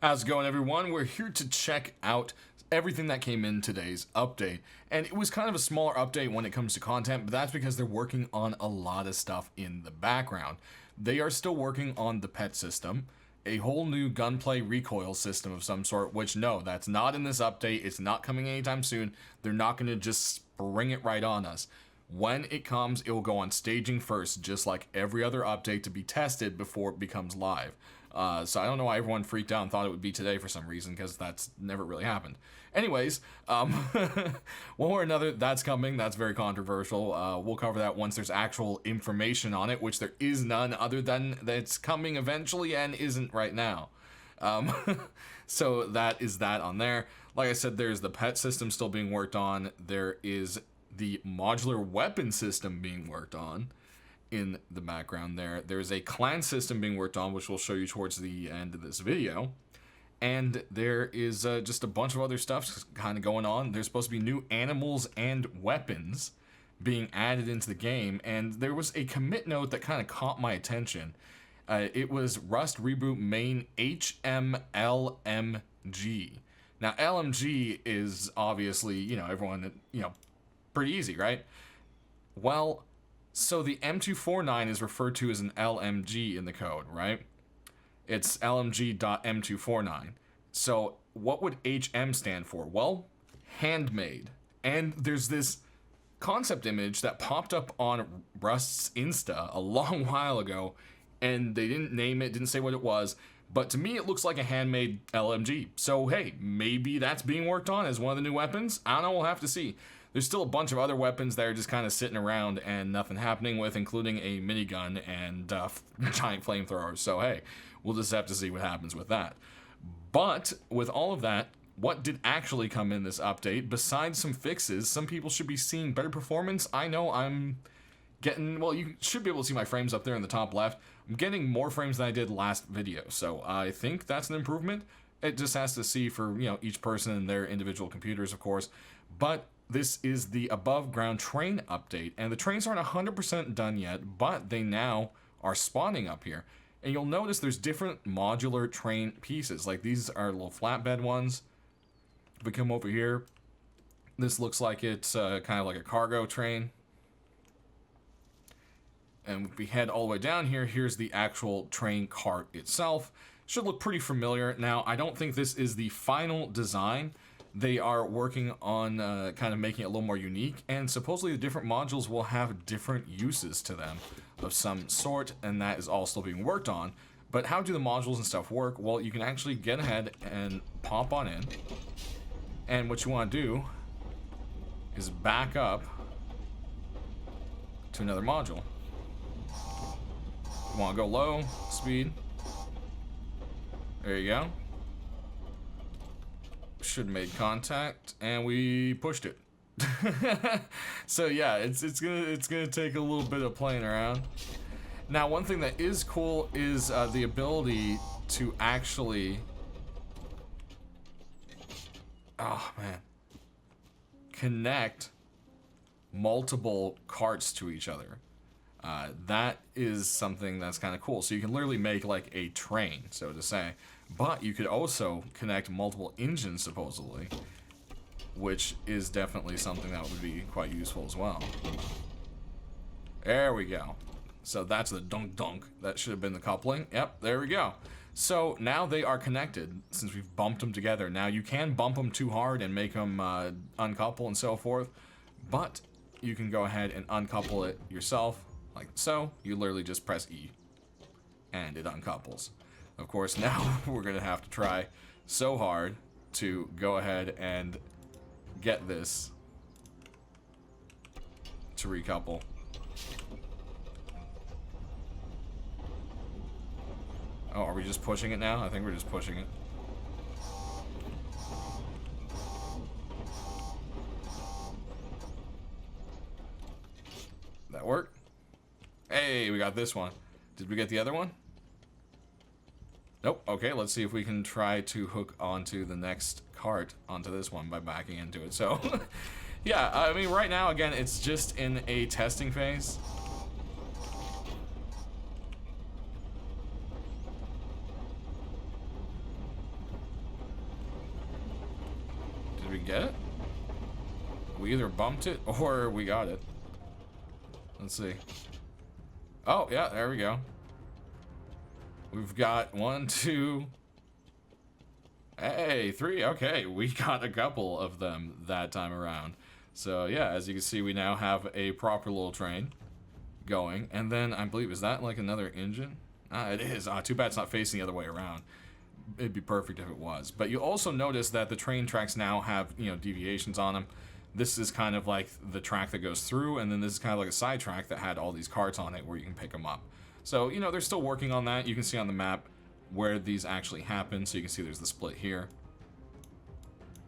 How's it going, everyone? We're here to check out everything that came in today's update. And it was kind of a smaller update when it comes to content, but that's because they're working on a lot of stuff in the background. They are still working on the pet system, a whole new gunplay recoil system of some sort, which no, that's not in this update. It's not coming anytime soon. They're not going to just spring it right on us. When it comes, it will go on staging first, just like every other update, to be tested before it becomes live. So I don't know why everyone freaked out and thought it would be today for some reason, because that's never really happened. Anyways, one way or another, that's coming. That's very controversial. We'll cover that once there's actual information on it, which there is none other than that it's coming eventually and isn't right now. So that is that on there. Like I said, there's the pet system still being worked on. There is the modular weapon system being worked on in the background there. There's a clan system being worked on, which we'll show you towards the end of this video. And there is just a bunch of other stuff kind of going on. There's supposed to be new animals and weapons being added into the game. And there was a commit note that kind of caught my attention. It was Rust Reboot main HMLMG. Now, LMG is obviously, everyone, pretty easy, right? Well, so the M249 is referred to as an LMG in the code, right? It's LMG.M249. So what would HM stand for? Well, handmade. And there's this concept image that popped up on Rust's Insta a long while ago, and they didn't name it, didn't say what it was, but to me it looks like a handmade LMG. So hey, maybe that's being worked on as one of the new weapons? I don't know, we'll have to see. There's still a bunch of other weapons that are just kind of sitting around and nothing happening with, including a minigun and giant flamethrowers. So hey, we'll just have to see what happens with that. But with all of that, what did actually come in this update, besides some fixes? Some people should be seeing better performance. I know I'm getting, well, you should be able to see my frames up there in the top left. I'm getting more frames than I did last video, so I think that's an improvement. It just has to see for, each person and their individual computers, of course. But this is the above ground train update, and the trains aren't 100% done yet, but they now are spawning up here. And you'll notice there's different modular train pieces. Like these are little flatbed ones. If we come over here, this looks like it's kind of like a cargo train. And if we head all the way down here, here's the actual train cart itself. Should look pretty familiar. Now, I don't think this is the final design. They are working on kind of making it a little more unique, and supposedly the different modules will have different uses to them of some sort, and that is all still being worked on. But how do the modules and stuff work? Well, you can actually get ahead and pop on in, and what you want to do is back up to another module. You want to go low speed. There you go. Should have made contact, and we pushed it. So yeah, it's gonna take a little bit of playing around. Now, one thing that is cool is the ability to actually, connect multiple carts to each other. That is something that's kind of cool. So you can literally make like a train, so to say. But you could also connect multiple engines, supposedly, which is definitely something that would be quite useful as well. There we go. So that's the dunk. That should have been the coupling. Yep, there we go. So now they are connected, since we've bumped them together. Now you can bump them too hard and make them uncouple and so forth, but you can go ahead and uncouple it yourself, like so. You literally just press E, and it uncouples. Of course, now we're going to have to try so hard to go ahead and get this to recouple. Oh, are we just pushing it now? I think we're just pushing it. That worked? Hey, we got this one. Did we get the other one? Nope. Okay, let's see if we can try to hook onto the next cart onto this one by backing into it. So, yeah, I mean, right now, again, it's just in a testing phase. get it? We either bumped it or we got it. Let's see. Oh, yeah, there we go. We've got 1, 2... Hey, 3. Okay, we got a couple of them that time around. So, yeah, as you can see, we now have a proper little train going. And then, I believe, is that like another engine? It is. Too bad it's not facing the other way around. It'd be perfect if it was. But you also notice that the train tracks now have, you know, deviations on them. This is kind of like the track that goes through, and then this is kind of like a side track that had all these carts on it where you can pick them up. So, you know, they're still working on that. You can see on the map where these actually happen. So you can see there's the split here.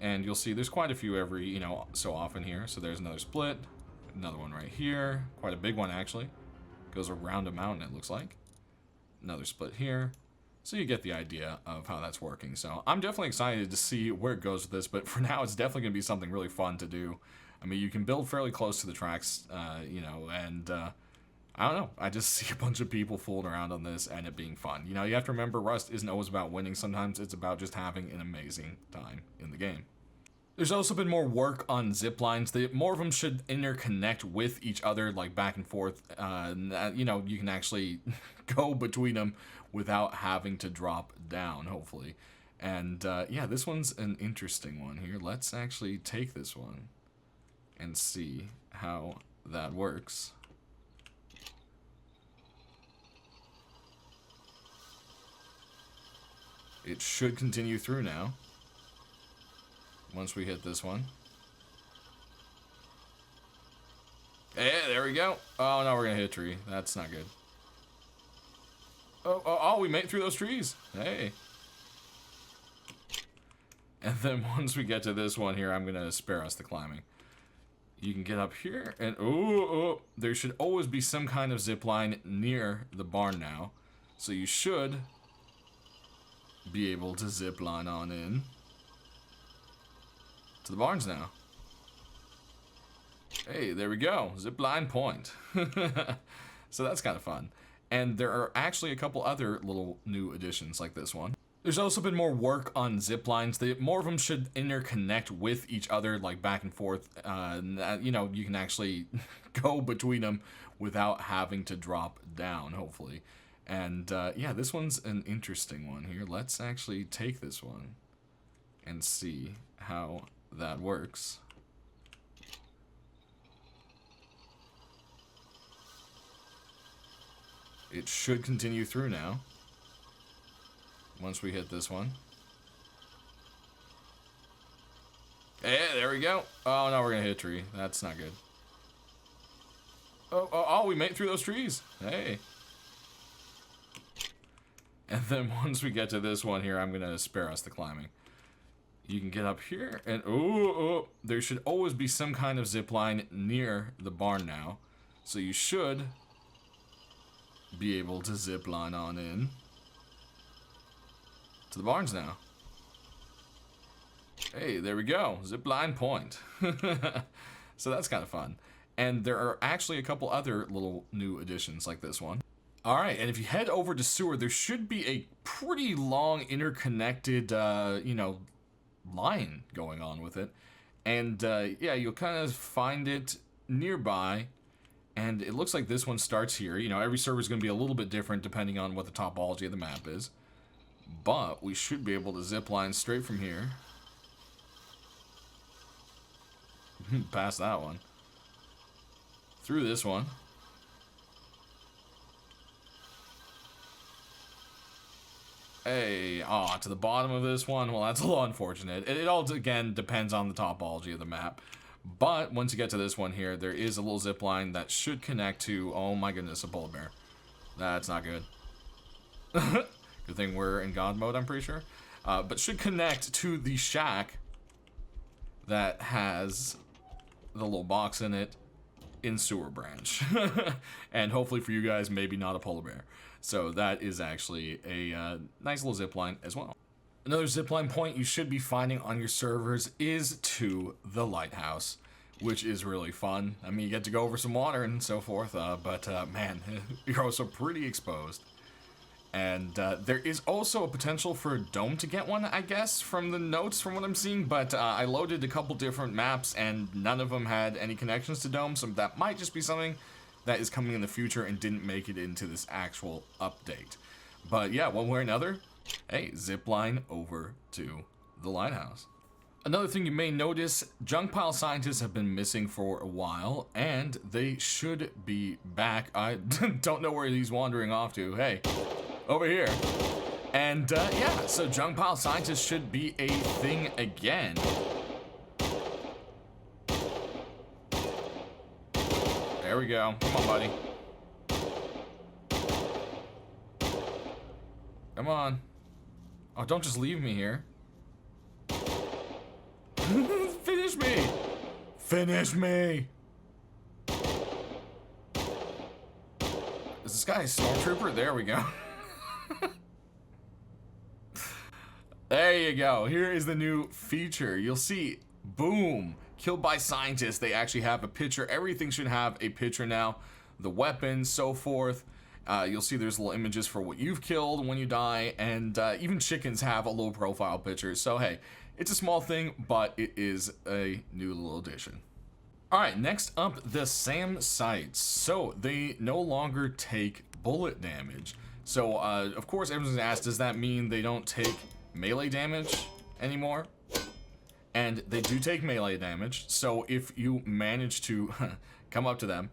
And you'll see there's quite a few every, you know, so often here. So there's another split, another one right here. Quite a big one, actually. Goes around a mountain, it looks like. Another split here. So you get the idea of how that's working. So I'm definitely excited to see where it goes with this, but for now it's definitely going to be something really fun to do. I mean, you can build fairly close to the tracks, you know, and I don't know. I just see a bunch of people fooling around on this and it being fun. You know, you have to remember Rust isn't always about winning. Sometimes it's about just having an amazing time in the game. There's also been more work on ziplines. More of them should interconnect with each other, like back and forth. You know, you can actually go between them without having to drop down, hopefully. And yeah, this one's an interesting one here. Let's actually take this one and see how that works. It should continue through now. Once we hit this one. Hey, there we go. Oh, no, we're gonna hit a tree. That's not good. Oh, we made it through those trees. Hey. And then once we get to this one here, I'm gonna spare us the climbing. You can get up here, and oh, there should always be some kind of zip line near the barn now. So you should be able to zip line on in to the barns now. Hey, there we go. Zipline point. So that's kind of fun. And there are actually a couple other little new additions like this one. There's also been more work on ziplines. More of them should interconnect with each other, like back and forth. You know, you can actually go between them without having to drop down, hopefully. And yeah, this one's an interesting one here. Let's actually take this one and see how that works. It should continue through now. Once we hit this one. Hey, there we go. Oh, no, we're gonna hit a tree. That's not good. Oh, we made it through those trees. Hey. And then once we get to this one here, I'm gonna spare us the climbing. You can get up here, and oh, there should always be some kind of zip line near the barn now. So you should be able to zip line on in to the barns now. Hey, there we go. Zip line point. So that's kind of fun. And there are actually a couple other little new additions like this one. All right, and if you head over to sewer, there should be a pretty long interconnected, you know, line going on with it. And yeah, you'll kind of find it nearby. And it looks like this one starts here. You know, every server is going to be a little bit different depending on what the topology of the map is. But we should be able to zip line straight from here. Past that one. Through this one. Hey, to the bottom of this one. Well, that's a little unfortunate. It all, again, depends on the topology of the map. But once you get to this one here, there is a little zip line that should connect to, oh my goodness, a polar bear. That's not good. Good thing we're in God mode, I'm pretty sure. But should connect to the shack that has the little box in it in Sewer Branch. And hopefully for you guys, maybe not a polar bear. So that is actually a nice little zip line as well. Another zipline point you should be finding on your servers is to the lighthouse, which is really fun. I mean, you get to go over some water and so forth, but man, you're also pretty exposed. And there is also a potential for a dome to get one, I guess, from the notes, from what I'm seeing. But I loaded a couple different maps, and none of them had any connections to dome. So that might just be something that is coming in the future and didn't make it into this actual update. But yeah, one way or another, hey, zipline over to the lighthouse. Another thing you may notice, junk pile scientists have been missing for a while, and they should be back. I don't know where he's wandering off to. Hey, over here. And yeah, so junk pile scientists should be a thing again. There we go. Come on, buddy. Come on. Oh, don't just leave me here. Finish me! Finish me! Is this guy a stormtrooper? There we go. There you go. Here is the new feature. You'll see, boom, killed by scientists. They actually have a picture. Everything should have a picture now. The weapons, so forth. You'll see there's little images for what you've killed when you die, and even chickens have a little profile picture. So hey, it's a small thing, but it is a new little addition. Alright, next up, the SAM sights. So they no longer take bullet damage. So of course everyone's gonna ask, does that mean they don't take melee damage anymore? And they do take melee damage, so if you manage to come up to them,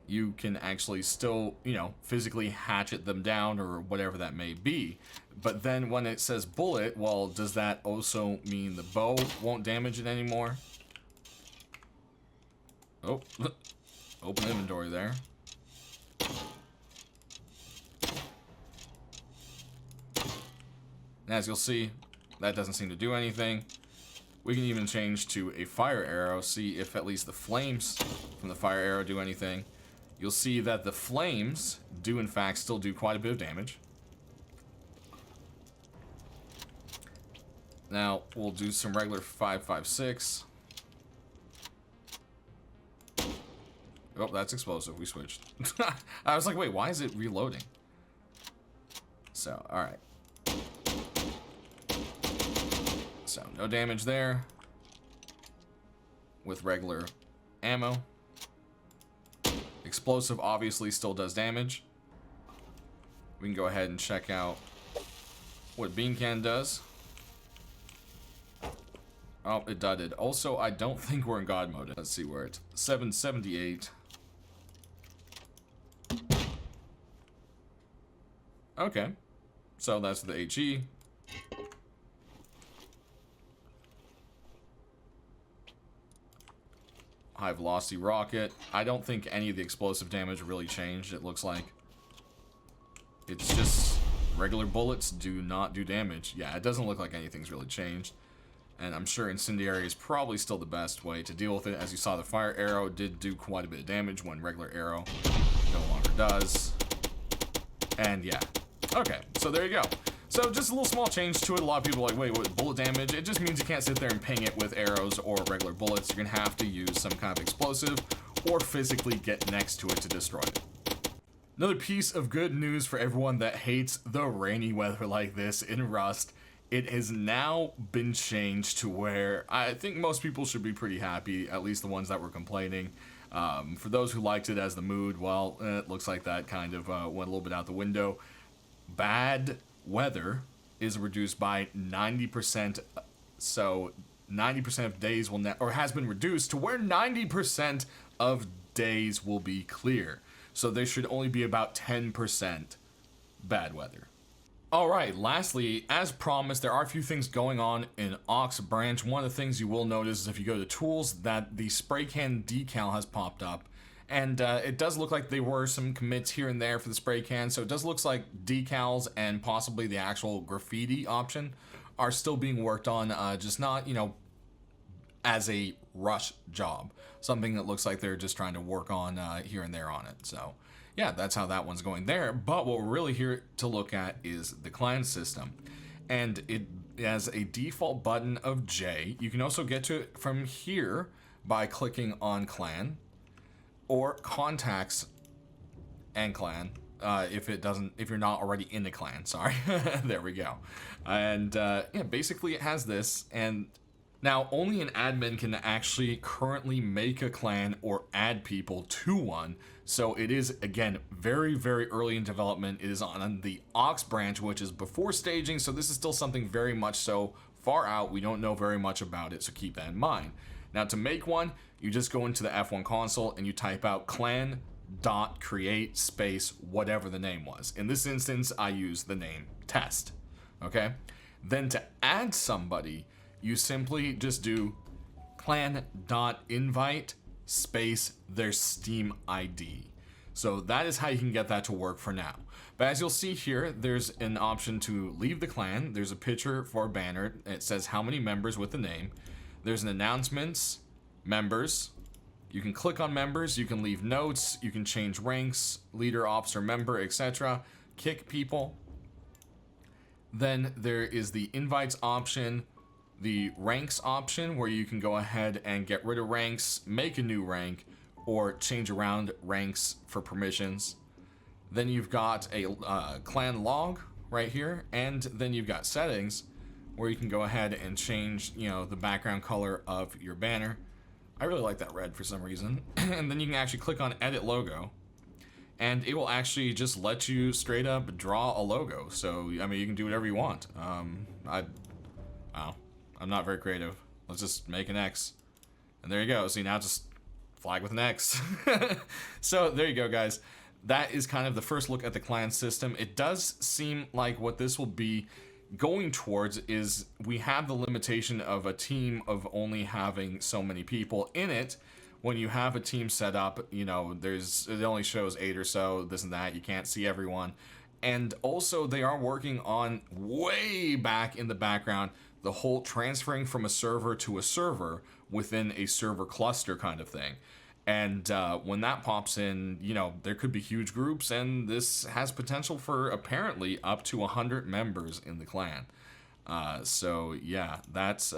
you can actually still, you know, physically hatchet them down or whatever that may be. But then when it says bullet, well, does that also mean the bow won't damage it anymore? Oh, open inventory there. And as you'll see, that doesn't seem to do anything. We can even change to a fire arrow, see if at least the flames from the fire arrow do anything. You'll see that the flames do in fact still do quite a bit of damage. Now we'll do some regular 5.56. Oh, that's explosive. We switched. I was like, wait, why is it reloading? So, alright. So, no damage there. With regular ammo. Explosive obviously still does damage. We can go ahead and check out what bean can does. Oh, it dudded. Also, I don't think we're in God mode. Let's see where it's 778. Okay. So that's the HE. High velocity rocket. I don't think any of the explosive damage really changed, it looks like. It's just regular bullets do not do damage. Yeah, it doesn't look like anything's really changed. And I'm sure incendiary is probably still the best way to deal with it. As you saw, the fire arrow did do quite a bit of damage when regular arrow no longer does. And yeah. Okay, so there you go. So just a little small change to it. A lot of people are like, wait, what, bullet damage? It just means you can't sit there and ping it with arrows or regular bullets. You're gonna have to use some kind of explosive or physically get next to it to destroy it. Another piece of good news for everyone that hates the rainy weather like this in Rust. It has now been changed to where I think most people should be pretty happy, at least the ones that were complaining. For those who liked it as the mood, well, it looks like that kind of went a little bit out the window. Bad weather is reduced by 90%, so 90% of days will or has been reduced to where 90% of days will be clear. So there should only be about 10% bad weather. Alright, lastly, as promised, there are a few things going on in Ox Branch. One of the things you will notice is if you go to tools that the spray can decal has popped up. And it does look like there were some commits here and there for the spray can, so it does look like decals and possibly the actual graffiti option are still being worked on, just not, you know, as a rush job. Something that looks like they're just trying to work on here and there on it. So yeah, that's how that one's going there. But what we're really here to look at is the clan system. And it has a default button of J. You can also get to it from here by clicking on clan, or contacts and clan, if you're not already in a clan. Sorry. There we go. And yeah, basically it has this, and now only an admin can actually currently make a clan or add people to one. So it is, again, very, very early in development. It is on the Ox branch, which is before staging, so this is still something very much so far out. We don't know very much about it, so keep that in mind. Now to make one, you just go into the F1 console and you type out clan.create space whatever the name was. In this instance, I use the name test. Okay? Then to add somebody, you simply just do clan.invite space their Steam ID. So that is how you can get that to work for now. But as you'll see here, there's an option to leave the clan. There's a picture for a banner. It says how many members with the name. There's an announcements, members. You can click on members. You can leave notes. You can change ranks, leader, officer, member, etc. Kick people. Then there is the invites option, the ranks option, where you can go ahead and get rid of ranks, make a new rank, or change around ranks for permissions. Then you've got a clan log right here, and then you've got settings where you can go ahead and change, the background color of your banner. I really like that red for some reason. And then you can actually click on edit logo, and it will actually just let you straight up draw a logo. So, I mean, you can do whatever you want. I'm not very creative. Let's just make an X. And there you go. See, now just flag with an X. So there you go, guys. That is kind of the first look at the clan system. It does seem like what this will be going towards is we have the limitation of a team of only having so many people in it. When you have a team set up, it only shows 8 or so, this and that. You can't see everyone. And also they are working on way back in the background the whole transferring from a server to a server within a server cluster kind of thing. And when that pops in, there could be huge groups, and this has potential for apparently up to 100 members in the clan. So yeah, that's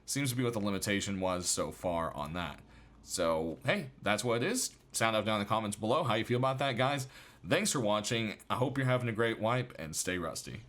seems to be what the limitation was so far on that. So hey, that's what it is. Sound out down in the comments below how you feel about that, guys. Thanks for watching. I hope you're having a great wipe, and stay rusty.